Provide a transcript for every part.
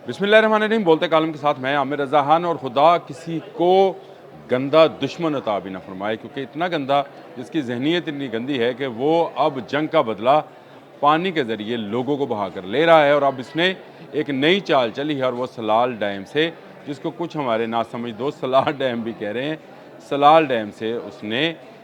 बिस्मिल्लाहिर्रहमानिर्रहीम। बोलते कालम के साथ मैं आमिर रज़ा खान। और खुदा किसी को गंदा दुश्मन अता भी ना फरमाए, क्योंकि इतना गंदा, जिसकी जहनीत इतनी गंदी है कि वो अब जंग का बदला पानी के ज़रिए लोगों को बहा कर ले रहा है। और अब इसने एक नई चाल चली है, और वो सलाल डैम से, जिसको कुछ हमारे नासमझ दोस्त सलाल डैम भी कह रहे हैं, सलाल डैम से उसने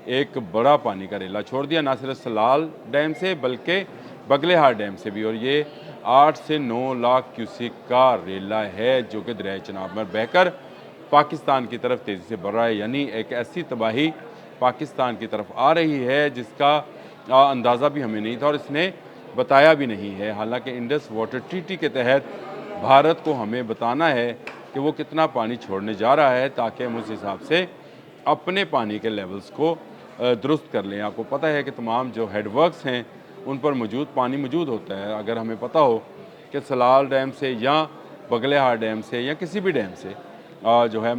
एक बड़ा पानी का रेला छोड़ दिया। ना सिर्फ सलाल डैम से बल्कि बगलेहार डैम से भी। और ये 8 से 9 लाख क्यूसेक का रेला है, जो कि दरियाए चनाब में बहकर पाकिस्तान की तरफ तेज़ी से बढ़ रहा है। यानी एक ऐसी तबाही पाकिस्तान की तरफ आ रही है जिसका अंदाज़ा भी हमें नहीं था, और इसने बताया भी नहीं है। हालांकि इंडस वाटर ट्रीटी के तहत भारत को हमें बताना है कि वो कितना पानी छोड़ने जा रहा है, ताकि हम उस हिसाब से अपने पानी के लेवल्स को दुरुस्त कर लें। आपको पता है कि तमाम जो हेडवर्क्स हैं उन पर पानी मौजूद होता है। अगर हमें पता हो कि सलाल डैम से या बगलेहार डैम से या किसी भी डैम से जो है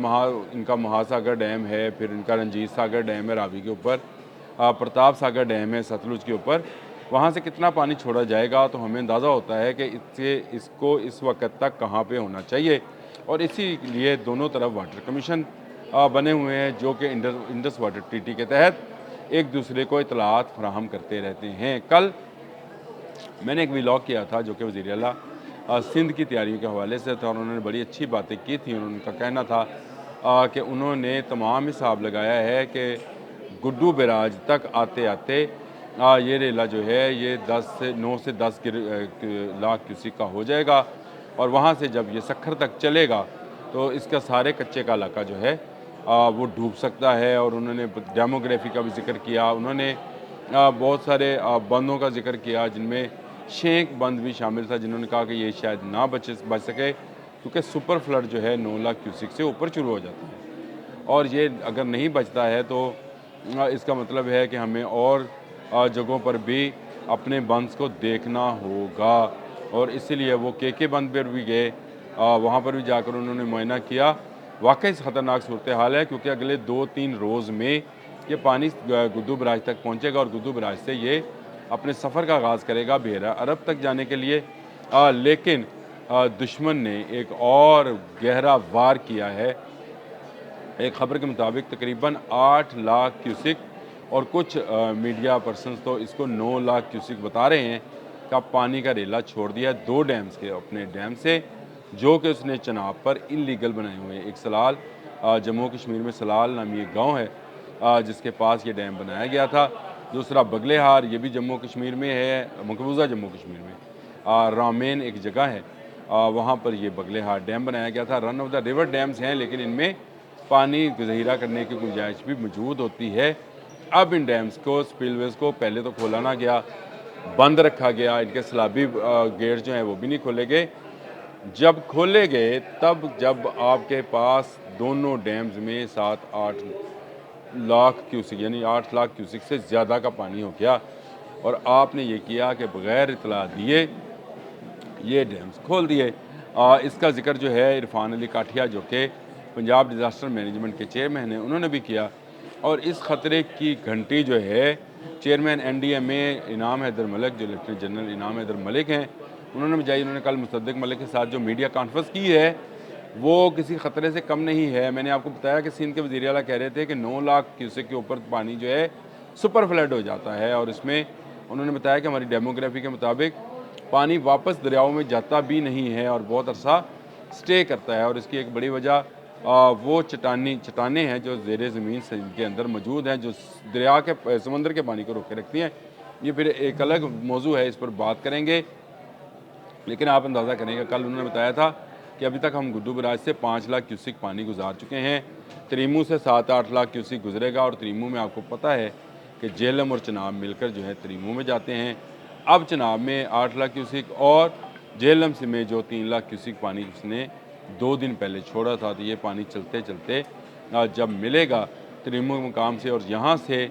इनका महासागर डैम है, फिर इनका रंजीत सागर डैम है रावी के ऊपर, प्रताप सागर डैम है सतलुज के ऊपर, वहाँ से कितना पानी छोड़ा जाएगा, तो हमें अंदाज़ा होता है कि इसको इस वक्त तक कहाँ पे होना चाहिए। और इसीलिए दोनों तरफ वाटर कमीशन बने हुए हैं, जो कि इंडस वाटर ट्रीटी के तहत एक दूसरे को इतलात फराहम करते रहते हैं। कल मैंने एक व्लॉग किया था, जो कि वज़ीर आला सिंध की तैयारियों के हवाले से था, और उन्होंने बड़ी अच्छी बातें की थी। उनका कहना था कि उन्होंने तमाम हिसाब लगाया है कि गुड्डू बैराज तक आते आते ये रेला जो है ये 9 से 10 लाख क्यूसेक का हो जाएगा। और वहाँ से जब ये सखर तक चलेगा तो इसका सारे कच्चे का इलाका जो है वो डूब सकता है। और उन्होंने डेमोग्राफी का भी जिक्र किया। उन्होंने बहुत सारे बंदों का जिक्र किया, जिनमें शेख बंद भी शामिल था, जिन्होंने कहा कि ये शायद ना बच सके, क्योंकि सुपर फ्लड जो है 9 लाख क्यूसेक से ऊपर शुरू हो जाता है। और ये अगर नहीं बचता है तो इसका मतलब है कि हमें और जगहों पर भी अपने बंद को देखना होगा। और इसीलिए वो के बंद पर भी गए, वहाँ पर भी जाकर उन्होंने मुआयना किया। वाकई ख़तरनाक सूरत हाल है, क्योंकि अगले 2-3 रोज़ में ये पानी गुड्डू बराज तक पहुँचेगा, और गुड्डू बराज से ये अपने सफ़र का आगाज़ करेगा बहरा अरब तक जाने के लिए। लेकिन दुश्मन ने एक और गहरा वार किया है। एक ख़बर के मुताबिक तकरीबन 8 लाख क्यूसेक, और कुछ मीडिया पर्सनस तो इसको 9 लाख क्यूसेक बता रहे हैं, का पानी का रेला छोड़ दिया 2 डैम्स के, अपने डैम से, जो कि उसने चनाब पर इलीगल बनाए हुए हैं। एक सलाल, जम्मू कश्मीर में सलाल नामी एक गांव है जिसके पास ये डैम बनाया गया था। दूसरा बगलेहार, ये भी जम्मू कश्मीर में है, मकबूजा जम्मू कश्मीर में रामेन एक जगह है, वहाँ पर ये बगलेहार डैम बनाया गया था। Run of the river dams हैं, लेकिन इनमें पानी ज़ख़ीरा करने की गुंजाइश भी मौजूद होती है। अब इन डैम्स को, स्पिलवेज़ को पहले तो खोला ना गया, बंद रखा गया। इनके सलाबी गेट जो हैं वो भी नहीं खोले गए। जब खोले गए तब जब आपके पास दोनों डैम्स में 7-8 लाख क्यूसेक, यानी 8 लाख क्यूसेक से ज़्यादा का पानी हो गया, और आपने ये किया कि बग़ैर इतला दिए ये डैम्स खोल दिए। इसका जिक्र जो है इरफान अली काठिया, जो कि पंजाब डिज़ास्टर मैनेजमेंट के चेयरमैन हैं, उन्होंने भी किया। और इस ख़तरे की घंटी जो है चेयरमैन NDMA इनाम हैदर मलिक, जो लेफ्टिनेंट जनरल इनाम हैदर मलिक हैं, उन्होंने बजाई। उन्होंने कल मुसद्दिक मलिक के साथ जो मीडिया कॉन्फ्रेंस की है वो किसी ख़तरे से कम नहीं है। मैंने आपको बताया कि सिंध के वज़ीर आला कह रहे थे कि 9 लाख क्यूसेक के ऊपर पानी जो है सुपर फ्लड हो जाता है। और इसमें उन्होंने बताया कि हमारी डेमोग्राफी के मुताबिक पानी वापस दरियाओं में जाता भी नहीं है, और बहुत अरसा स्टे करता है। और इसकी एक बड़ी वजह वो चट्टानें हैं जो ज़ेरे ज़मीन के अंदर मौजूद हैं, जो दरिया के समंदर के पानी को रोके रखती हैं। ये फिर एक अलग मौजू है, इस पर बात करेंगे। लेकिन आप अंदाज़ा करेंगे, कल उन्होंने बताया था कि अभी तक हम गुड्डू बराज से 5 लाख क्यूसेक पानी गुजार चुके हैं। त्रीमू से 7-8 लाख क्यूसेक गुजरेगा, और त्रीमू में आपको पता है कि झेलम और चनाब मिलकर जो है त्रीमू में जाते हैं। अब चनाब में 8 लाख क्यूसेक, और झेलम से में जो 3 लाख क्यूसेक पानी उसने 2 दिन पहले छोड़ा था, तो ये पानी चलते चलते जब मिलेगा त्रीमू मुकाम से, और यहाँ से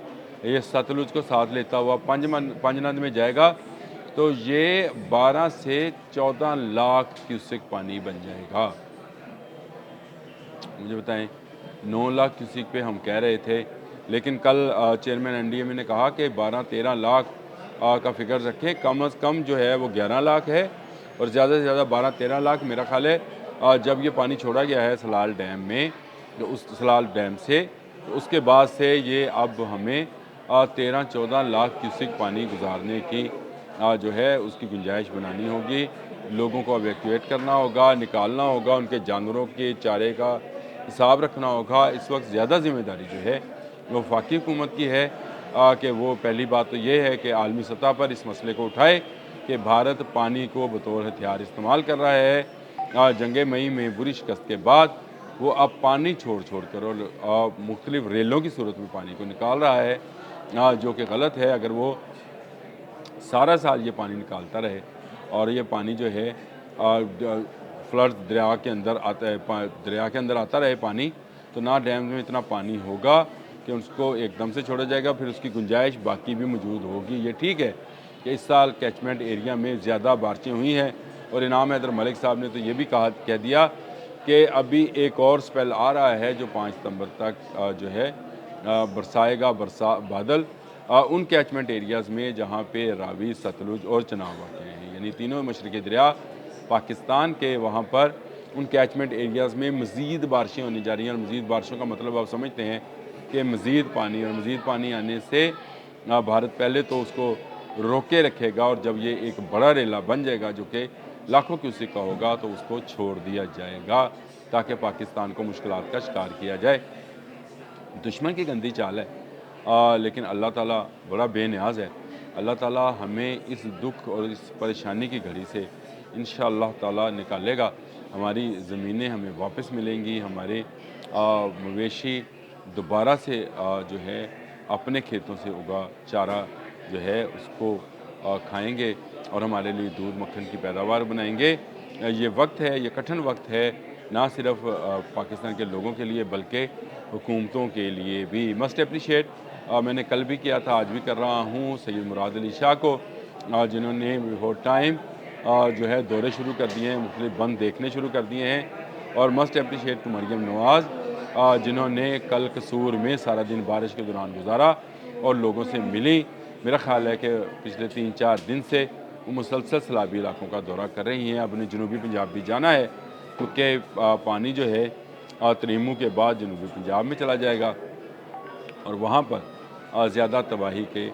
ये सतलुज को साथ लेता हुआ पंजनद में जाएगा, तो ये 12 से 14 लाख क्यूसेक पानी बन जाएगा। मुझे बताएं, 9 लाख क्यूसेक पे हम कह रहे थे, लेकिन कल चेयरमैन NDMA ने कहा कि 12-13 लाख का फिगर रखें, कम अज़ कम जो है वो 11 लाख है। और ज़्यादा से ज़्यादा 12-13 लाख मेरा ख्याल है जब ये पानी छोड़ा गया है सलाल डैम में, तो उस सलाल डैम से, तो उसके बाद से ये अब हमें 13-14 लाख क्यूसिक पानी गुजारने की जो है उसकी गुंजाइश बनानी होगी। लोगों को एवैक्यूएट करना होगा, निकालना होगा, उनके जानवरों के चारे का हिसाब रखना होगा। इस वक्त ज़्यादा ज़िम्मेदारी जो है वो वफाकी हुकूमत की है कि वो पहली बात तो ये है कि आलमी सतह पर इस मसले को उठाए कि भारत पानी को बतौर हथियार इस्तेमाल कर रहा है। जंग मई में बुरी शिकस्त के बाद वो अब पानी छोड़ कर और मुख्तलिफ रेलों की सूरत में पानी को निकाल रहा है, जो कि गलत है। अगर वो सारा साल ये पानी निकालता रहे और ये पानी जो है फ्लड दरिया के अंदर आता है, दरिया के अंदर आता रहे पानी, तो ना डैम में इतना पानी होगा कि उसको एकदम से छोड़ा जाएगा, फिर उसकी गुंजाइश बाकी भी मौजूद होगी। ये ठीक है कि इस साल कैचमेंट एरिया में ज़्यादा बारिशें हुई हैं और इनाम हैदर मलिक साहब ने तो ये भी कह दिया कि अभी एक और स्पेल आ रहा है जो 5 सितंबर तक जो है बरसाएगा बादल उन कैचमेंट एरियाज़ में जहाँ पे रावी, सतलुज और चनाब वाक़ हैं, यानी तीनों मशरक़ी दरिया पाकिस्तान के, वहाँ पर उन कैचमेंट एरियाज़ में मज़ीद बारिशें होने जा रही हैं। और मज़ीद बारिशों का मतलब आप समझते हैं कि मज़ीद पानी, और मज़ीद पानी आने से भारत पहले तो उसको रोके रखेगा और जब ये एक बड़ा रेला बन जाएगा जो कि लाखों क्यूसिक का होगा तो उसको छोड़ दिया जाएगा ताकि पाकिस्तान को मुश्किलात का शिकार किया जाए। दुश्मन की गंदी चाल है, लेकिन अल्लाह ताला बड़ा बेनियाज़ है। अल्लाह ताला हमें इस दुख और इस परेशानी की घड़ी से इंशाअल्लाह ताला निकालेगा। हमारी ज़मीनें हमें वापस मिलेंगी, हमारे मवेशी दोबारा से जो है अपने खेतों से उगा चारा जो है उसको खाएंगे और हमारे लिए दूध मक्खन की पैदावार बनाएंगे। ये वक्त है, ये कठिन वक्त है, ना सिर्फ पाकिस्तान के लोगों के लिए बल्कि हुकूमतों के लिए भी। मस्ट अप्रिशिएट, मैंने कल भी किया था, आज भी कर रहा हूँ, सैयद मुराद अली शाह को, जिन्होंने बिफोर टाइम जो है दौरे शुरू कर दिए हैं, मुख्तलिफ बंद देखने शुरू कर दिए हैं। और मस्ट अप्रिशिएट टू मरियम नवाज़, जिन्होंने कल कसूर में सारा दिन बारिश के दौरान गुजारा और लोगों से मिली। मेरा ख्याल है कि पिछले 3-4 दिन से वो मुसलसल सैलाबी इलाकों का दौरा कर रही हैं। अब उन्हें जनूबी पंजाब भी जाना है क्योंकि पानी जो है तरीमू के बाद जनूबी पंजाब में चला जाएगा और वहाँ पर ज़्यादा तबाही के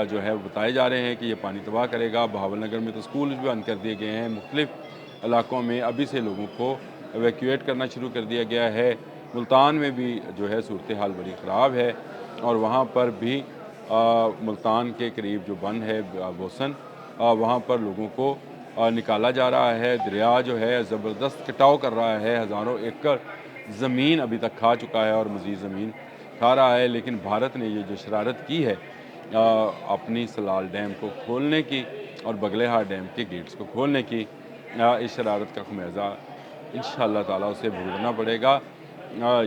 जो है बताए जा रहे हैं कि ये पानी तबाह करेगा। बहावलनगर में तो स्कूल भी बंद कर दिए गए हैं, मुख्तलिफ इलाकों में अभी से लोगों को एवैक्यूएट करना शुरू कर दिया गया है। मुल्तान में भी जो है सूरत हाल बड़ी ख़राब है और वहाँ पर भी मुल्तान के करीब जो बंद है बोसन, वहाँ पर लोगों को निकाला जा रहा है। दरिया जो है ज़बरदस्त कटाव कर रहा है, हज़ारों एकड़ ज़मीन अभी तक खा चुका है और मज़ीद ज़मीन खा रहा है। लेकिन भारत ने ये जो शरारत की है अपनी सलाल डैम को खोलने की और बगलेहार डैम के गेट्स को खोलने की, इस शरारत का खमियाजा इंशाअल्लाह ताला उसे भुगतना पड़ेगा।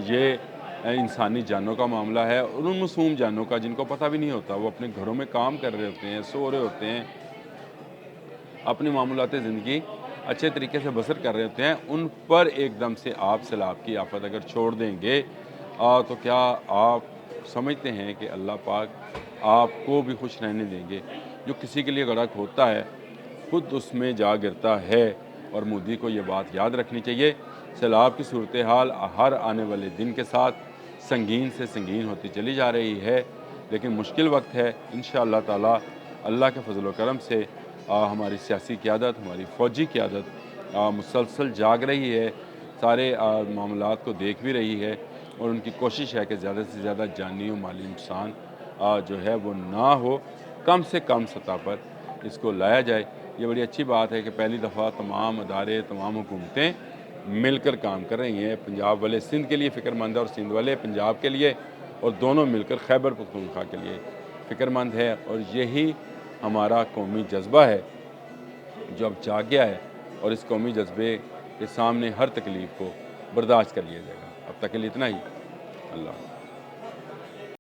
ये इंसानी जानों का मामला है और उन मासूम जानों का जिनको पता भी नहीं होता, वो अपने घरों में काम कर रहे होते हैं, सो रहे होते हैं, अपनी मामूलाती ज़िंदगी अच्छे तरीके से बसर कर रहे होते हैं, उन पर एकदम से आप सैलाब की आफत अगर छोड़ देंगे तो क्या आप समझते हैं कि अल्लाह पाक आपको भी खुश रहने देंगे? जो किसी के लिए गड़ा खोदता है खुद उसमें जा गिरता है। और मोदी को ये बात याद रखनी चाहिए। सैलाब की सूरत हाल हर आने वाले दिन के साथ संगीन से संगीन होती चली जा रही है, लेकिन मुश्किल वक्त है। इंशाअल्लाह ताला अल्लाह के फजल व करम से हमारी सियासी क़यादत, हमारी फ़ौजी क़यादत मुसलसल जाग रही है, सारे मामलात को देख भी रही है और उनकी कोशिश है कि ज़्यादा से ज़्यादा जानी और माली नुकसान जो है वो ना हो, कम से कम सतह पर इसको लाया जाए। ये बड़ी अच्छी बात है कि पहली दफ़ा तमाम अदारे, तमाम हुकूमतें मिलकर काम कर रही हैं। पंजाब वाले सिंध के लिए फ़िक्रमंद है और सिंध वाले पंजाब के लिए, और दोनों मिलकर खैबर पख्तूनख्वा के लिए फ़िक्रमंद है। और यही हमारा कौमी जज्बा है जो अब जाग गया है और इस कौमी जज्बे के सामने हर तकलीफ़ को बर्दाश्त कर लिया जाएगा। अब तक के लिए इतना ही। अल्लाह।